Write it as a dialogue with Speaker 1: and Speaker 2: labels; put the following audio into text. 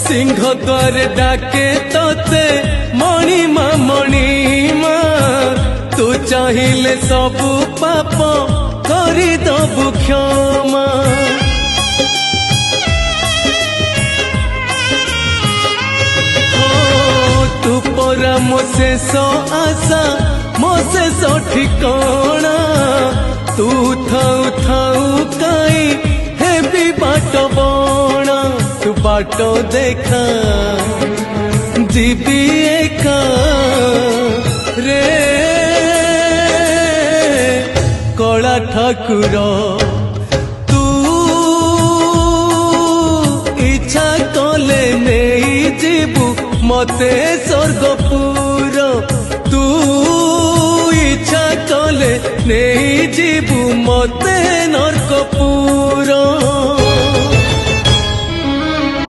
Speaker 1: सिंह द्वार डाके तोते मणिमा मणिमा तू चाहिले सबु पाप करी दबु क्षमा तू परा मो शेष आशा मो शेष ठिकाना तू थाऊ थाऊ काई हेबी बाट बणा तू बाट देखा जीवी एका रे कला ठाकुर तू इच्छा कले नहीं जीवु मते स्वर्गपुर तू इच्छा कले नहीं जीवु मते नरकपुर।